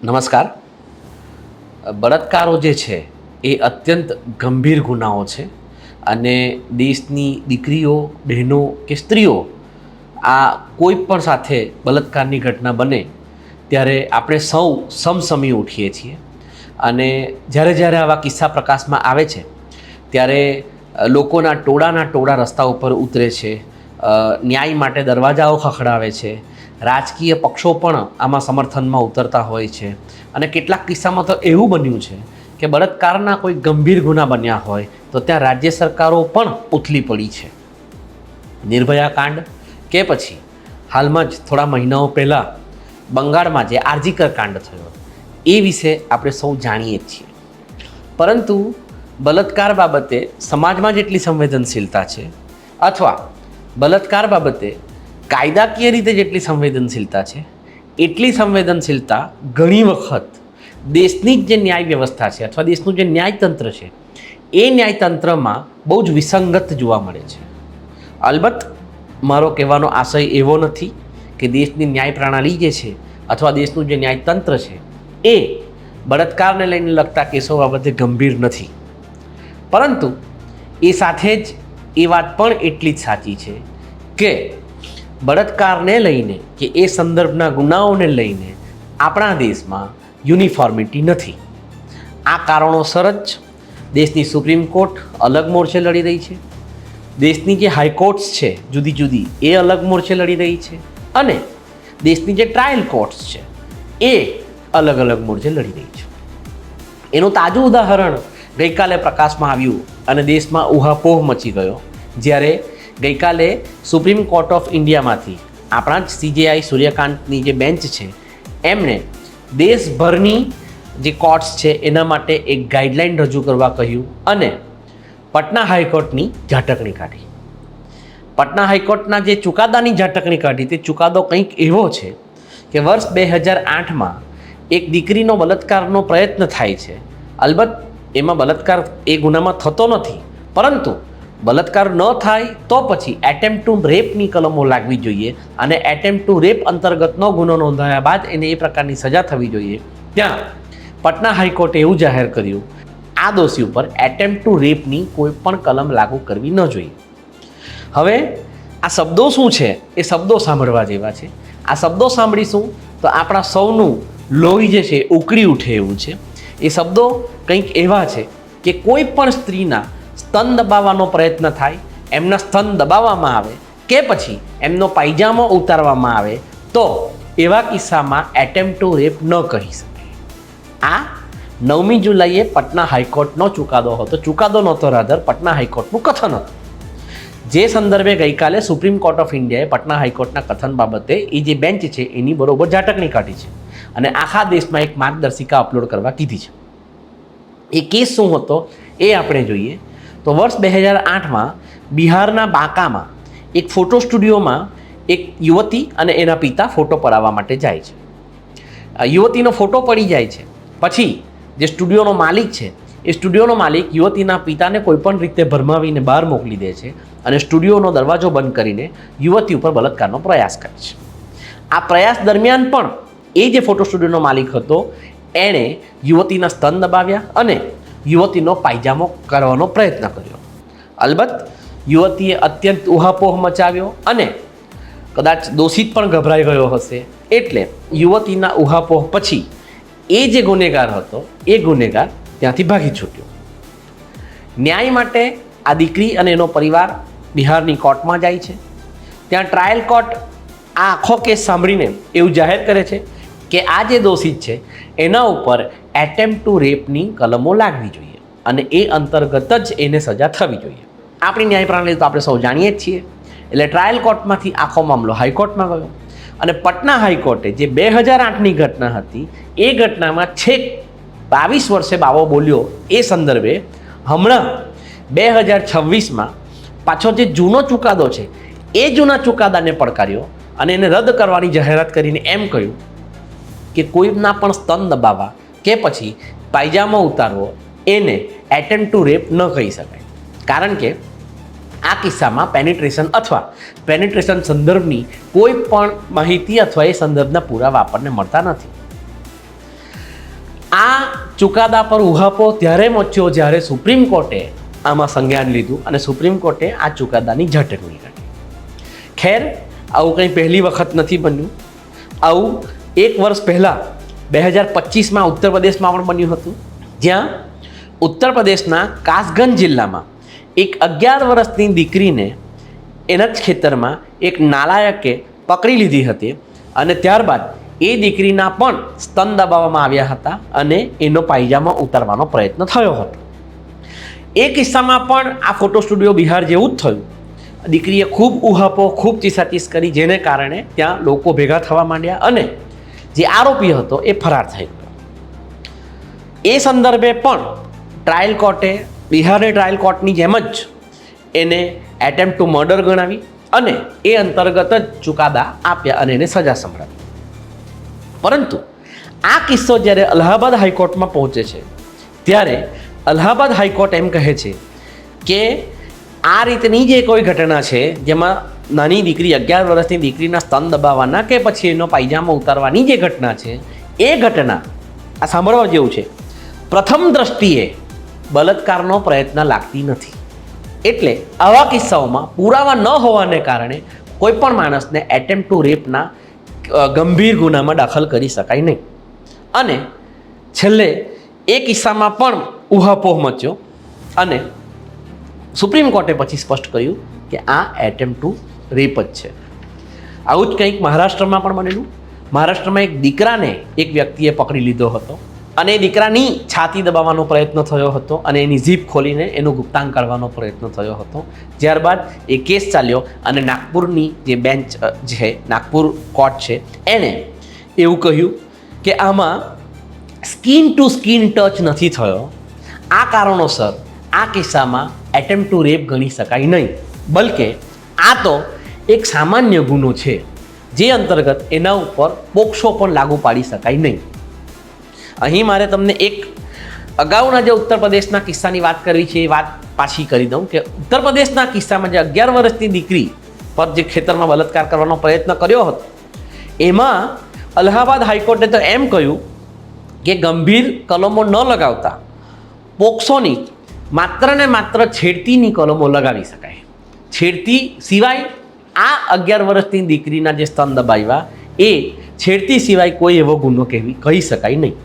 નમસ્કાર. બળાત્કારો જે છે એ અત્યંત ગંભીર ગુનાઓ છે અને દેશની દીકરીઓ, બહેનો કે સ્ત્રીઓ આ કોઈ પણ સાથે બળાત્કારની ઘટના બને ત્યારે આપણે સૌ સમસમી ઉઠીએ છીએ. અને જ્યારે જ્યારે આવા કિસ્સા પ્રકાશમાં આવે છે ત્યારે લોકોના ટોળા રસ્તા ઉપર ઉતરે છે, ન્યાય માટે દરવાજાઓ ખખડાવે છે, રાજકીય પક્ષો પણ આમાં સમર્થનમાં ઉતરતા હોય છે. અને કેટલાક કિસ્સામાં તો એવું બન્યું છે કે બળાત્કારના કોઈ ગંભીર ગુના બન્યા હોય તો ત્યાં રાજ્ય સરકારો પણ ઉથલી પડી છે. નિર્ભયા કાંડ કે પછી હાલમાં જ થોડા મહિનાઓ પહેલાં બંગાળમાં જે આરજીકર કાંડ થયો એ વિશે આપણે સૌ જાણીએ જ છીએ. પરંતુ બળાત્કાર બાબતે સમાજમાં જેટલી સંવેદનશીલતા છે અથવા બળાત્કાર બાબતે કાયદાકીય રીતે જેટલી સંવેદનશીલતા છે એટલી સંવેદનશીલતા ઘણી વખત દેશની જ જે ન્યાય વ્યવસ્થા છે અથવા દેશનું જે ન્યાયતંત્ર છે એ ન્યાયતંત્રમાં બહુ જ વિસંગત જોવા મળે છે. અલબત્ત મારો કહેવાનો આશય એવો નથી કે દેશની ન્યાય પ્રણાલી જે છે અથવા દેશનું જે ન્યાયતંત્ર છે એ બળાત્કારને લઈને લગતા કેસો બાબતે ગંભીર નથી. પરંતુ એ સાથે જ એ વાત પણ એટલી જ સાચી છે કે બળાત્કારને લઈને કે એ સંદર્ભના ગુનાઓને લઈને આપણા દેશમાં યુનિફોર્મિટી નથી. આ કારણોસર જ દેશની સુપ્રીમ કોર્ટ અલગ મોરચે લડી રહી છે, દેશની જે હાઈકોર્ટ્સ છે જુદી જુદી એ અલગ મોરચે લડી રહી છે અને દેશની જે ટ્રાયલ કોર્ટ્સ છે એ અલગ અલગ મોરચે લડી રહી છે. એનું તાજું ઉદાહરણ ગઈકાલે પ્રકાશમાં આવ્યું અને દેશમાં ઉહાપોહ મચી ગયો જ્યારે ગઈકાલે સુપ્રીમ કોર્ટ ઓફ ઇન્ડિયામાંથી આપણા જ CJI સૂર્યકાંતની જે બેન્ચ છે એમણે દેશભરની જે કોર્ટ્સ છે એના માટે એક ગાઈડલાઇન રજૂ કરવા કહ્યું અને પટના હાઈકોર્ટની ઝાટકણી કાઢી. પટના હાઈકોર્ટના જે ચુકાદાની ઝાટકણી કાઢી તે ચુકાદો કંઈક એવો છે કે વર્ષ 2008માં એક દીકરીનો બળાત્કારનો પ્રયત્ન થાય છે. અલબત્ત એમાં બળાત્કાર એ ગુનામાં થતો નથી, પરંતુ બળાત્કાર ન થાય તો પછી એટેમ્પ્ટ ટુ રેપની કલમો લાગવી જોઈએ અને એટેમ્પ્ટ ટુ રેપ અંતર્ગતનો ગુનો નોંધાયા બાદ એને એ પ્રકારની સજા થવી જોઈએ. ત્યાં પટના હાઈકોર્ટે એવું જાહેર કર્યું આ દોષી ઉપર એટેમ્પ્ટ ટુ રેપની કોઈ પણ કલમ લાગુ કરવી ન જોઈએ. હવે આ શબ્દો શું છે એ શબ્દો સાંભળવા જેવા છે. આ શબ્દો સાંભળીશું તો આપણા સૌનું લોહી જે છે ઉકળી ઉઠે એવું છે. એ શબ્દો કંઈક એવા છે કે કોઈ પણ સ્ત્રીના સ્તન દબાવવાનો પ્રયત્ન થાય, એમના સ્તન દબાવવામાં આવે કે પછી એમનો પાયજામો ઉતારવામાં આવે તો એવા કિસ્સામાં એટેમ્પ્ટ ટુ રેપ ન કહી શકાય. આ 9મી જુલાઈએ પટના હાઈકોર્ટનો ચુકાદો હતો. ચુકાદો નહોતો, રાધર પટના હાઈકોર્ટનું કથન હતું, જે સંદર્ભે ગઈકાલે સુપ્રીમ કોર્ટ ઓફ ઇન્ડિયાએ પટના હાઈકોર્ટના કથન બાબતે એ જે બેન્ચ છે એની બરોબર ઝાટકણી કાઢી છે અને આખા દેશમાં એક માર્ગદર્શિકા અપલોડ કરવા કીધી છે. એ કેસ શું હતો એ આપણે જોઈએ તો વર્ષ 2008માં બિહારના બાંકામાં એક ફોટો સ્ટુડિયોમાં એક યુવતી અને એના પિતા ફોટો પડાવવા માટે જાય છે. યુવતીનો ફોટો પડી જાય છે પછી જે સ્ટુડિયોનો માલિક છે એ સ્ટુડિયોનો માલિક યુવતીના પિતાને કોઈપણ રીતે ભરમાવીને બહાર મોકલી દે છે અને સ્ટુડિયોનો દરવાજો બંધ કરીને યુવતી ઉપર બળાત્કારનો પ્રયાસ કરે છે. આ પ્રયાસ દરમિયાન પણ એ જે ફોટો સ્ટુડિયોનો માલિક હતો એણે યુવતીના સ્તન દબાવ્યા અને યુવતીનો પાયજામો કરવાનો પ્રયત્ન કર્યો. અલબત્ત યુવતીએ અત્યંત ઉહાપોહ મચાવ્યો અને કદાચ દોષિત પણ ગભરાઈ ગયો હશે એટલે યુવતીના ઉહાપોહ પછી એ જે ગુનેગાર હતો એ ગુનેગાર ત્યાંથી ભાગી છૂટ્યો. ન્યાય માટે આ દીકરી અને એનો પરિવાર બિહારની કોર્ટમાં જાય છે. ત્યાં ટ્રાયલ કોર્ટ આ આખો કેસ સાંભળીને એવું જાહેર કરે છે કે આ જે દોષિત છે એના ઉપર એટેમ્પ્ટ ટુ રેપની કલમો લાગવી જોઈએ અને એ અંતર્ગત જ એને સજા થવી જોઈએ. આપણી ન્યાય પ્રણાલી તો આપણે સૌ જાણીએ જ છીએ. એટલે ટ્રાયલ કોર્ટમાંથી આખો મામલો હાઈકોર્ટમાં ગયો અને પટના હાઈકોર્ટે જે 2008ની ઘટના હતી એ ઘટનામાં છેક 22 વર્ષે બાવો બોલ્યો એ સંદર્ભે હમણાં 2026માં પાછો જે જૂનો ચુકાદો છે એ જૂના ચુકાદાને પડકાર્યો અને એને રદ કરવાની જાહેરાત કરીને એમ કહ્યું કે કોઈના પણ સ્તન દબાવવા કે પછી પાયજામો ઉતારવો એને એટેમ્પ્ટ ટુ રેપ ન કહી શકાય. કારણ કે આ કિસ્સામાં પેનિટ્રેશન અથવા પેનિટ્રેશન સંદર્ભની કોઈ પણ માહિતી અથવા એ સંદર્ભના પુરાવા આપણને મળતા નથી. ચુકાદા પર ઉહાપો ત્યારે મચ્યો જ્યારે સુપ્રીમ કોર્ટે આમાં સંજ્ઞાન લીધું અને સુપ્રીમ કોર્ટે આ ચુકાદાની ઝટકણી કરી. ખેર, આવું કંઈ પહેલી વખત નથી બન્યું. આવું 1 વર્ષ પહેલાં 2025માં ઉત્તર પ્રદેશમાં પણ બન્યું હતું, જ્યાં ઉત્તર પ્રદેશના કાસગંજ જિલ્લામાં એક 11 વર્ષની દીકરીને એના જ ખેતરમાં એક નાલાયકે પકડી લીધી હતી અને ત્યારબાદ એ દીકરીના પણ સ્તન દબાવવામાં આવ્યા હતા અને એનો પાયજામો ઉતારવાનો પ્રયત્ન થયો હતો. એ કિસ્સામાં પણ આ ફોટો સ્ટુડિયો બિહાર જેવું જ થયું. દીકરીએ ખૂબ ઉહાપો, ખૂબ ચીસાચીસ કરી, જેને કારણે ત્યાં લોકો ભેગા થવા માંડ્યા અને જે આરોપી હતો એ ફરાર થઈ ગયો. એ સંદર્ભે પણ ટ્રાયલ કોર્ટે બિહારની ટ્રાયલ કોર્ટની જેમ જ એને એટેમ્પ્ટ ટુ મર્ડર ગણાવી અને એ અંતર્ગત જ ચુકાદા આપ્યા અને એને સજા સંભળાવી. પરંતુ આ કિસ્સો જ્યારે અલ્હાબાદ હાઈકોર્ટમાં પહોંચે છે ત્યારે અલ્હાબાદ હાઈકોર્ટ એમ કહે છે કે આ રીતની જે કોઈ ઘટના છે જેમાં નાની દીકરી 11 વર્ષની દીકરીના સ્તન દબાવવાના કે પછી એનો પાયજામો ઉતારવાની જે ઘટના છે એ ઘટના આ સાંભળવા જેવું છે, પ્રથમ દ્રષ્ટિએ બળાત્કારનો પ્રયત્ન લાગતી નથી. એટલે આવા કિસ્સાઓમાં પુરાવા ન હોવાને કારણે કોઈ પણ માણસને એટેમ્પ્ટ ટુ રેપના ગંભીર ગુનામાં દાખલ કરી શકાય નહીં. અને છેલ્લે એ કિસ્સામાં પણ ઉહાપોહ મચ્યો અને સુપ્રીમ કોર્ટે પછી સ્પષ્ટ કર્યું કે આ એટેમ્પ્ટ ટુ રેપ જ છે. આવું જ કંઈક મહારાષ્ટ્રમાં પણ બનેલું. મહારાષ્ટ્રમાં એક દીકરાને એક વ્યક્તિએ પકડી લીધો હતો અને એ દીકરાની છાતી દબાવવાનો પ્રયત્ન થયો હતો અને એની ઝીપ ખોલીને એનું ગુપ્તાંગ કરવાનો પ્રયત્ન થયો હતો. ત્યારબાદ એ કેસ ચાલ્યો અને નાગપુરની જે બેન્ચ છે, નાગપુર કોર્ટ છે, એણે એવું કહ્યું કે આમાં સ્કિન ટુ સ્કિન ટચ નથી થયો. આ કારણોસર આ કિસ્સામાં એટેમ્પ્ટ ટુ રેપ ગણી શકાય નહીં, બલકે આ તો એક સામાન્ય ગુનો છે જે અંતર્ગત એના ઉપર પોક્સો પણ લાગુ પાડી શકાય નહીં. અહીં મારે તમને એક અગાઉના જે ઉત્તર પ્રદેશના કિસ્સાની વાત કરવી છે એ વાત પાછી કરી દઉં કે ઉત્તર પ્રદેશના કિસ્સામાં જે 11 વર્ષની દીકરી પર જે ખેતરમાં બળાત્કાર કરવાનો પ્રયત્ન કર્યો હતો એમાં અલ્હાબાદ હાઈકોર્ટે તો એમ કહ્યું કે ગંભીર કલમો ન લગાવતા પોક્સોની માત્ર ને માત્ર છેડતીની કલમો લગાવી શકાય. છેડતી સિવાય આ 11 વર્ષની દીકરીના જે સ્તન દબાવ્યા એ છેડતી સિવાય કોઈ એવો ગુનો કહી શકાય નહીં.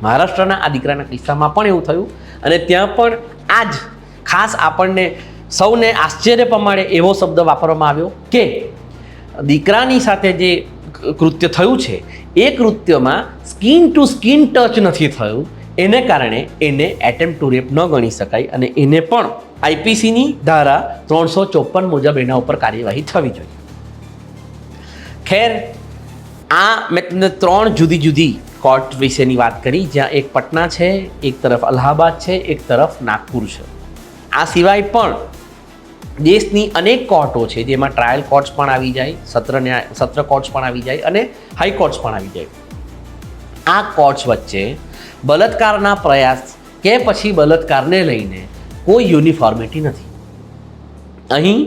મહારાષ્ટ્રના આ દીકરાના કિસ્સામાં પણ એવું થયું અને ત્યાં પણ આ જ ખાસ આપણને સૌને આશ્ચર્ય પમાડે એવો શબ્દ વાપરવામાં આવ્યો કે દીકરાની સાથે જે કૃત્ય થયું છે એ કૃત્યમાં સ્કિન ટુ સ્કિન ટચ નથી થયું, એને કારણે એને એટેમ્પ્ટ ટુ રેપ ન ગણી શકાય અને એને પણ આઈપીસીની ધારા 354 મુજબ એના ઉપર કાર્યવાહી થવી જોઈએ. ખેર, આ મેં તમને 3 જુદી જુદી કોર્ટ વિશેની વાત કરી, જ્યાં એક પટના છે, એક તરફ અલ્હાબાદ છે, એક તરફ નાગપુર છે. આ સિવાય પણ દેશની અનેક કોર્ટો છે જેમાં ટ્રાયલ કોર્ટ્સ પણ આવી જાય, સત્ર કોર્ટ્સ પણ આવી જાય અને હાઈકોર્ટ્સ પણ આવી જાય. આ કોર્ટ્સ વચ્ચે બળાત્કારના પ્રયાસ કે પછી બળાત્કારને લઈને કોઈ યુનિફોર્મિટી નથી. અહીં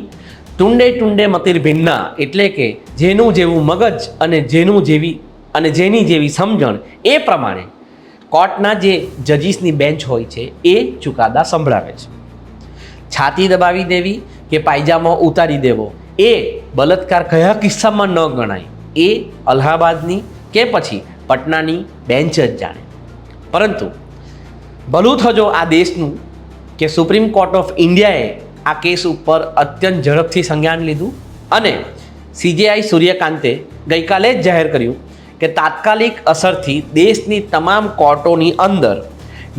ટુંડે ટુંડે મતિર ભિન્ના, એટલે કે જેનું જેવું મગજ અને જેની જેવી સમજણ એ પ્રમાણે કોર્ટના જે જજીસની બેન્ચ હોય છે એ ચુકાદા સંભળાવે છે. છાતી દબાવી દેવી કે પાયજામો ઉતારી દેવો એ બળાત્કાર કયા કિસ્સામાં ન ગણાય એ અલ્હાબાદની કે પછી પટનાની બેન્ચ જ જાણે. પરંતુ ભલું થજો આ દેશનું કે સુપ્રીમ કોર્ટ ઓફ ઇન્ડિયાએ આ કેસ ઉપર અત્યંત ઝડપથી સંજ્ઞાન લીધું અને CJI સૂર્યકાંતે ગઈકાલે જ જાહેર કર્યું કે તાત્કાલિક અસરથી દેશની તમામ કોર્ટોની અંદર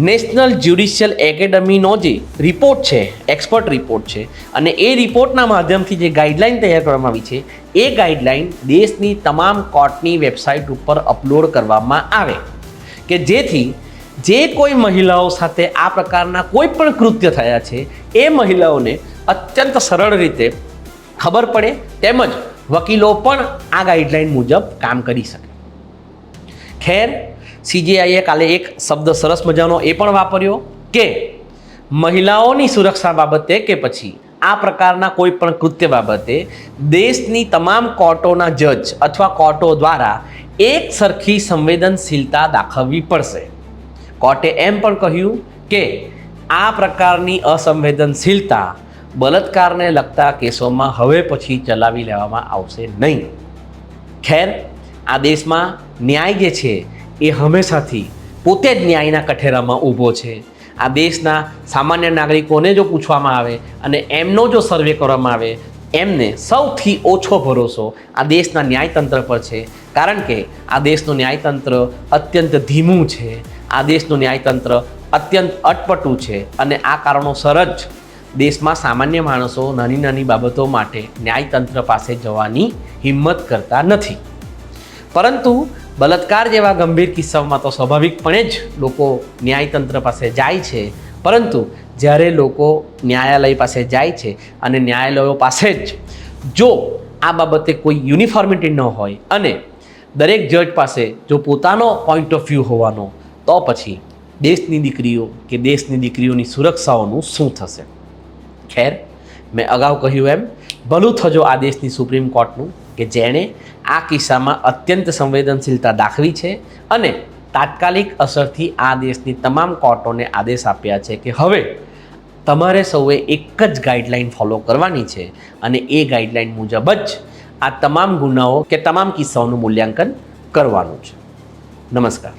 નેશનલ જ્યુડિશિયલ એકેડમીનો જે રિપોર્ટ છે, એક્સપર્ટ રિપોર્ટ છે, અને એ રિપોર્ટના માધ્યમથી જે ગાઈડલાઇન તૈયાર કરવામાં આવી છે એ ગાઈડલાઇન દેશની તમામ કોર્ટની વેબસાઇટ ઉપર અપલોડ કરવામાં આવે કે જેથી જે કોઈ મહિલાઓ સાથે આ પ્રકારના કોઈ પણ કૃત્ય થયા છે એ મહિલાઓને અત્યંત સરળ રીતે ખબર પડે, તેમજ વકીલો પણ આ ગાઈડલાઇન મુજબ કામ કરી શકે. ખેર, CJIએ કાલે એક શબ્દ સરસ મજાનો એ પણ વાપર્યો કે મહિલાઓની સુરક્ષા બાબતે કે પછી આ પ્રકારના કોઈ પણ કૃત્ય બાબતે દેશની તમામ કોર્ટોના જજ અથવા કોર્ટો દ્વારા એક સરખી સંવેદનશીલતા દાખવવી પડશે. કોર્ટે એમ પણ કહ્યું કે આ પ્રકારની અસંવેદનશીલતા બળાત્કારને લગતા કેસોમાં હવે પછી ચલાવી લેવામાં આવશે નહીં. ખેર, આ દેશમાં ન્યાય જે છે એ હંમેશાથી પોતે જ ન્યાયના કઠેરામાં ઊભો છે. આ દેશના સામાન્ય નાગરિકોને જો પૂછવામાં આવે અને એમનો જો સર્વે કરવામાં આવે, એમને સૌથી ઓછો ભરોસો આ દેશના ન્યાયતંત્ર પર છે. કારણ કે આ દેશનું ન્યાયતંત્ર અત્યંત ધીમું છે, આ દેશનું ન્યાયતંત્ર અત્યંત અટપટું છે અને આ કારણોસર જ દેશમાં સામાન્ય માણસો નાની નાની બાબતો માટે ન્યાયતંત્ર પાસે જવાની હિંમત કરતા નથી. પરંતુ બળાત્કાર જેવા ગંભીર કિસ્સાઓમાં તો સ્વાભાવિકપણે જ લોકો ન્યાયતંત્ર પાસે જાય છે. પરંતુ જ્યારે લોકો ન્યાયાલય પાસે જાય છે અને ન્યાયાલયો પાસે જ જો આ બાબતે કોઈ યુનિફોર્મિટી ન હોય અને દરેક જજ પાસે જો પોતાનો પોઈન્ટ ઓફ વ્યૂ હોવાનો, તો પછી દેશની દીકરીઓ કે દેશની દીકરીઓની સુરક્ષાઓનું શું થશે? ખેર, મેં અગાઉ કહ્યું એમ ભલું થજો આ દેશની સુપ્રીમ કોર્ટનું કે જેણે આ કિસ્સામાં અત્યંત સંવેદનશીલતા દાખવી છે અને તાત્કાલિક અસરથી આ દેશની તમામ કોર્ટોને આદેશ આપ્યા છે કે હવે તમારે સૌએ એક જ ગાઈડલાઈન ફોલો કરવાની છે અને એ ગાઈડલાઈન મુજબ જ આ તમામ ગુનાઓ કે તમામ કિસ્સાઓનું મૂલ્યાંકન કરવાનું છે. નમસ્કાર.